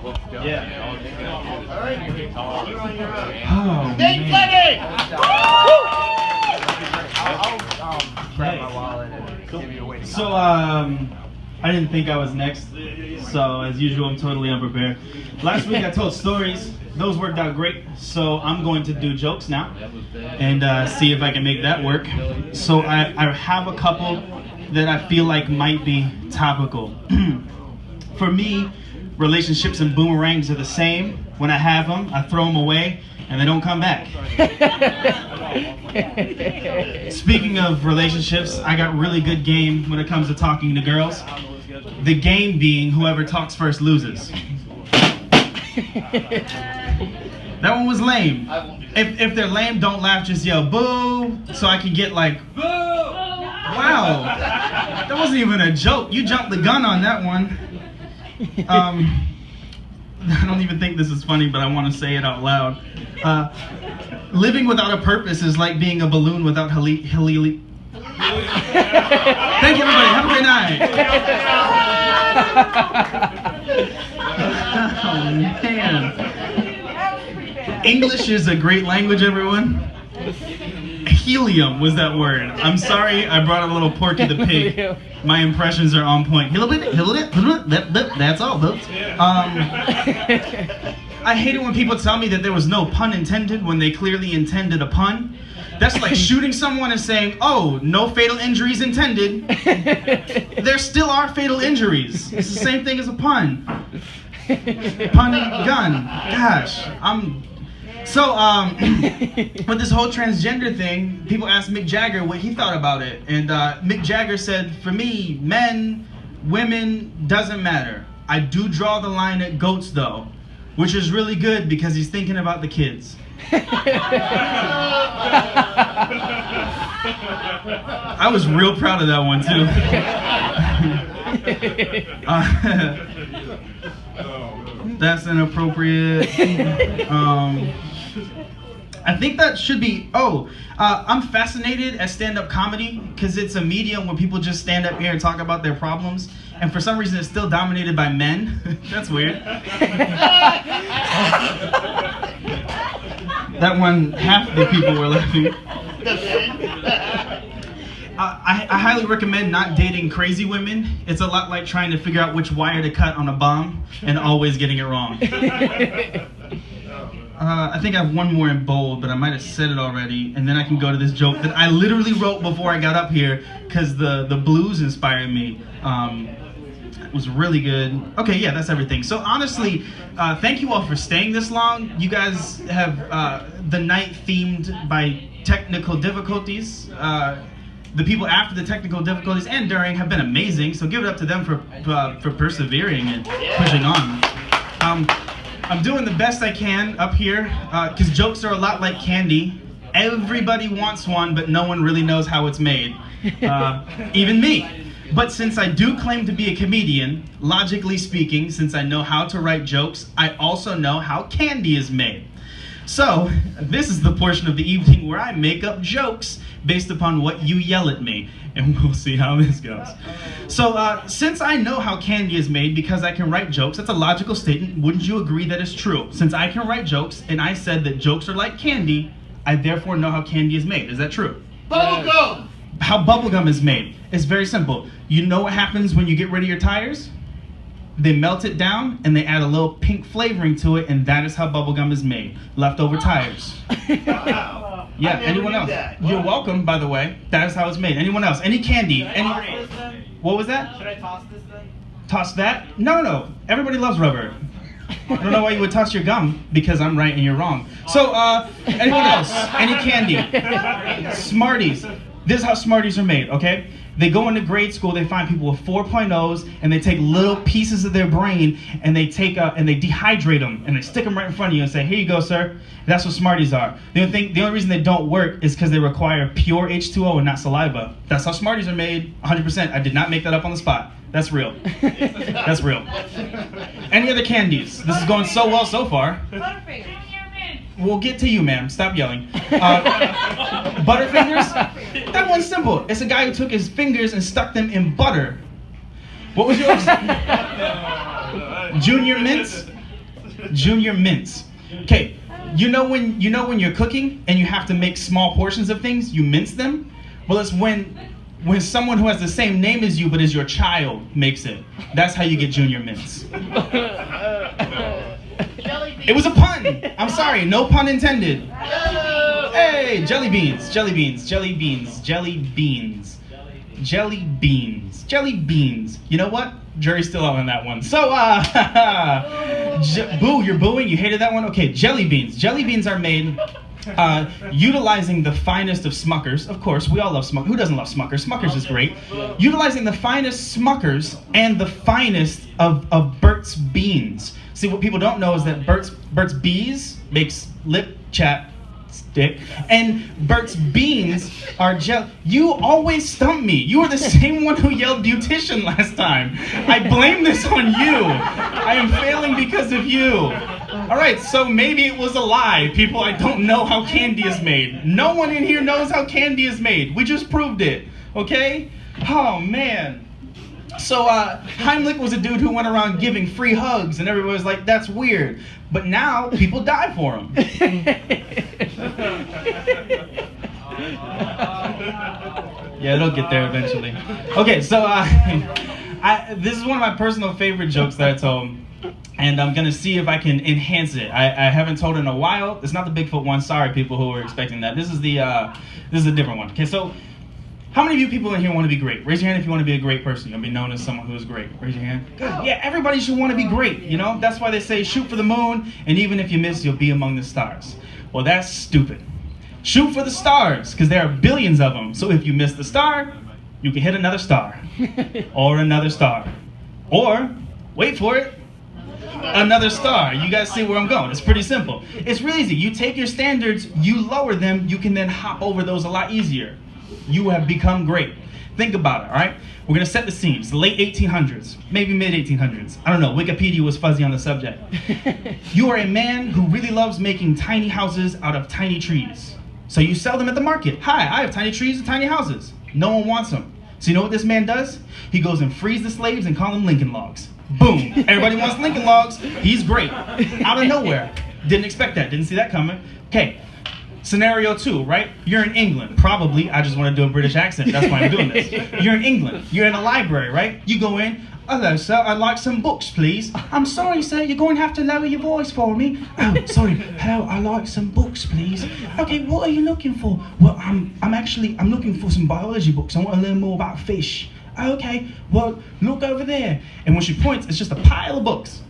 Oh, Nate man. I'll grab my wallet and give you a way to So, I didn't think I was next. So, as usual, I'm totally unprepared. Last week I told stories. Those worked out great. So, I'm going to do jokes now and see if I can make that work. So, I have a couple that I feel like might be topical. For me, relationships and boomerangs are the same. When I have them, I throw them away and they don't come back. Speaking of relationships, I got really good game when it comes to talking to girls. The game being whoever talks first loses. That one was lame. If they're lame, don't laugh, just yell boo, so I can get like, boo! Wow, that wasn't even a joke. You jumped the gun on that one. I don't even think this is funny, but I want to say it out loud. Living without a purpose is like being a balloon without Thank you, everybody. Have a great night. Oh, man. English is a great language, everyone. Helium was that word. I'm sorry I brought a little Porky the Pig. My impressions are on point. That's all, folks. I hate it when people tell me that there was no pun intended when they clearly intended a pun. That's like shooting someone and saying, oh, no fatal injuries intended. There still are fatal injuries. It's the same thing as a pun. Pun and gun. Gosh, So, with this whole transgender thing, people asked Mick Jagger what he thought about it. And Mick Jagger said, for me, men, women, doesn't matter. I do draw the line at goats, though, which is really good because he's thinking about the kids. I was real proud of that one, too. That's inappropriate. I think that should be, I'm fascinated at stand-up comedy because it's a medium where people just stand up here and talk about their problems, and for some reason it's still dominated by men. That's weird. That one, half the people were laughing. I highly recommend not dating crazy women. It's a lot like trying to figure out which wire to cut on a bomb and always getting it wrong. I think I have one more in bold, but I might have said it already, and then I can go to this joke that I literally wrote before I got up here because the blues inspired me. It was really good. Okay, yeah, that's everything. So honestly, thank you all for staying this long. You guys have the night themed by technical difficulties. The people after the technical difficulties and during have been amazing, so give it up to them for persevering and pushing on. I'm doing the best I can up here, because jokes are a lot like candy. Everybody wants one, but no one really knows how it's made. Even me. But since I do claim to be a comedian, logically speaking, since I know how to write jokes, I also know how candy is made. So, this is the portion of the evening where I make up jokes based upon what you yell at me, and we'll see how this goes. So, since I know how candy is made because I can write jokes, that's a logical statement. Wouldn't you agree that it's true? Since I can write jokes, and I said that jokes are like candy, I therefore know how candy is made. Is that true? Bubblegum! How bubblegum is made? It's very simple. You know what happens when you get rid of your tires? They melt it down and they add a little pink flavoring to it, and that is how bubblegum is made. Leftover tires. Wow. Yeah, anyone else? You're welcome, by the way. That is how it's made. Anyone else? Any candy? What was that? Should I toss this then? Toss that? No. Everybody loves rubber. I don't know why you would toss your gum, because I'm right and you're wrong. So, anyone else? Any candy? Smarties. This is how Smarties are made, okay? They go into grade school, they find people with 4.0s, and they take little pieces of their brain, and they take and they dehydrate them, and they stick them right in front of you and say, here you go, sir. That's what Smarties are. The only reason they don't work is because they require pure H2O and not saliva. That's how Smarties are made, 100%. I did not make that up on the spot. That's real. That's real. Any other candies? This is going so well so far. Butterfingers. We'll get to you, ma'am. Stop yelling. Butterfingers? That one's simple. It's a guy who took his fingers and stuck them in butter. What was yours? Junior mints? Junior mints. Okay, you know when you're cooking and you have to make small portions of things, you mince them? Well, it's when someone who has the same name as you but is your child makes it. That's how you get junior mints. It was a pun. I'm sorry, no pun intended. Hey, jelly beans, jelly beans, jelly beans, jelly beans, jelly beans, jelly beans. You know what? Jury's still out on that one. So, boo, you're booing? You hated that one? Okay, jelly beans. Jelly beans are made utilizing the finest of Smuckers. Of course, we all love Smuckers. Who doesn't love Smuckers? Smuckers is great. Utilizing the finest Smuckers and the finest of Burt's Beans. See, what people don't know is that Burt's Bees makes lip chapstick, and Burt's Beans are gel. You always stump me. You were the same one who yelled beautician last time. I blame this on you. I am failing because of you. All right, so maybe it was a lie. People, I don't know how candy is made. No one in here knows how candy is made. We just proved it, okay? Oh, man. So Heimlich was a dude who went around giving free hugs, and everybody was like, that's weird. But now people die for him. Yeah, it'll get there eventually. Okay, so this is one of my personal favorite jokes that I told, and I'm going to see if I can enhance it. I haven't told it in a while. It's not the Bigfoot one. Sorry, people who were expecting that. This is a different one. Okay, so how many of you people in here want to be great? Raise your hand if you want to be a great person. You want to be known as someone who is great. Raise your hand. Good. Yeah, everybody should want to be great, you know? That's why they say shoot for the moon, and even if you miss, you'll be among the stars. Well, that's stupid. Shoot for the stars, because there are billions of them. So if you miss the star, you can hit another star. Or another star. Or, wait for it, another star. You guys see where I'm going. It's pretty simple. It's really easy. You take your standards, you lower them, you can then hop over those a lot easier. You have become great. Think about it, all right? We're going to set the scene. It's the late 1800s, maybe mid-1800s. I don't know. Wikipedia was fuzzy on the subject. You are a man who really loves making tiny houses out of tiny trees. So you sell them at the market. Hi, I have tiny trees and tiny houses. No one wants them. So you know what this man does? He goes and frees the slaves and call them Lincoln Logs. Boom. Everybody wants Lincoln Logs. He's great. Out of nowhere. Didn't expect that. Didn't see that coming. Okay. Scenario 2, right? You're in England. Probably, I just want to do a British accent. That's why I'm doing this. You're in England. You're in a library, right? You go in. Hello, sir. I'd like some books, please. I'm sorry, sir. You're going to have to lower your voice for me. Oh, sorry. Hello, I'd like some books, please. Okay, what are you looking for? Well, I'm looking for some biology books. I want to learn more about fish. Okay, well, look over there. And when she points, it's just a pile of books.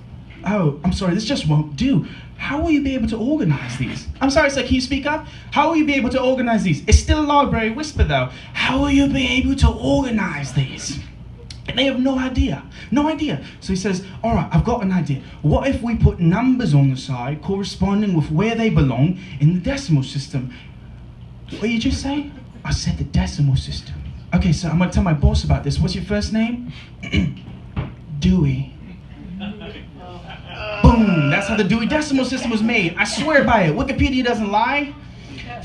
Oh, I'm sorry, this just won't do. How will you be able to organize these? I'm sorry, sir, can you speak up? How will you be able to organize these? It's still a library whisper, though. How will you be able to organize these? And they have no idea. No idea. So he says, all right, I've got an idea. What if we put numbers on the side corresponding with where they belong in the decimal system? What did you just say? I said the decimal system. Okay, so I'm going to tell my boss about this. What's your first name? Dewey. Boom, that's how the Dewey Decimal System was made. I swear by it. Wikipedia doesn't lie.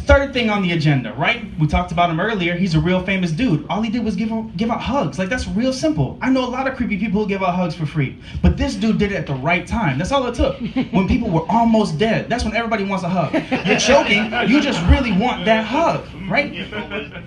Third thing on the agenda, right? We talked about him earlier. He's a real famous dude. All he did was give out hugs. Like, that's real simple. I know a lot of creepy people who give out hugs for free. But this dude did it at the right time. That's all it took. When people were almost dead. That's when everybody wants a hug. You're choking. You just really want that hug, right?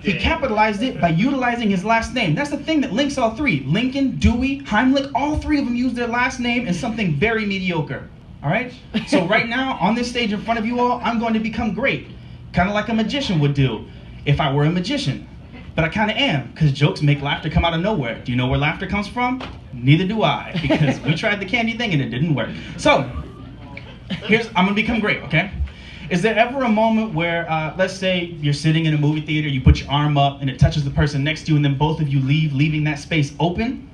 He capitalized it by utilizing his last name. That's the thing that links all three. Lincoln, Dewey, Heimlich, all three of them use their last name in something very mediocre. All right? So right now, on this stage in front of you all, I'm going to become great. Kind of like a magician would do if I were a magician. But I kind of am, because jokes make laughter come out of nowhere. Do you know where laughter comes from? Neither do I, because we tried the candy thing and it didn't work. So, I'm going to become great, okay? Is there ever a moment where, let's say you're sitting in a movie theater, you put your arm up and it touches the person next to you and then both of you leave, leaving that space open?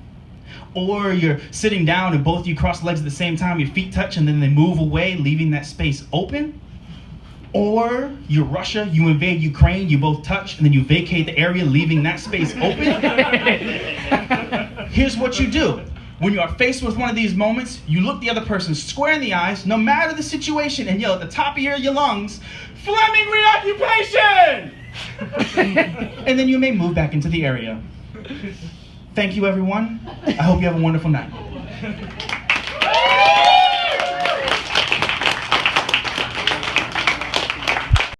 Or you're sitting down and both of you cross legs at the same time, your feet touch and then they move away, leaving that space open? Or you're Russia, you invade Ukraine, you both touch, and then you vacate the area, leaving that space open? Here's what you do. When you are faced with one of these moments, you look the other person square in the eyes, no matter the situation, and yell at the top of your lungs, Fleming reoccupation! And then you may move back into the area. Thank you, everyone. I hope you have a wonderful night.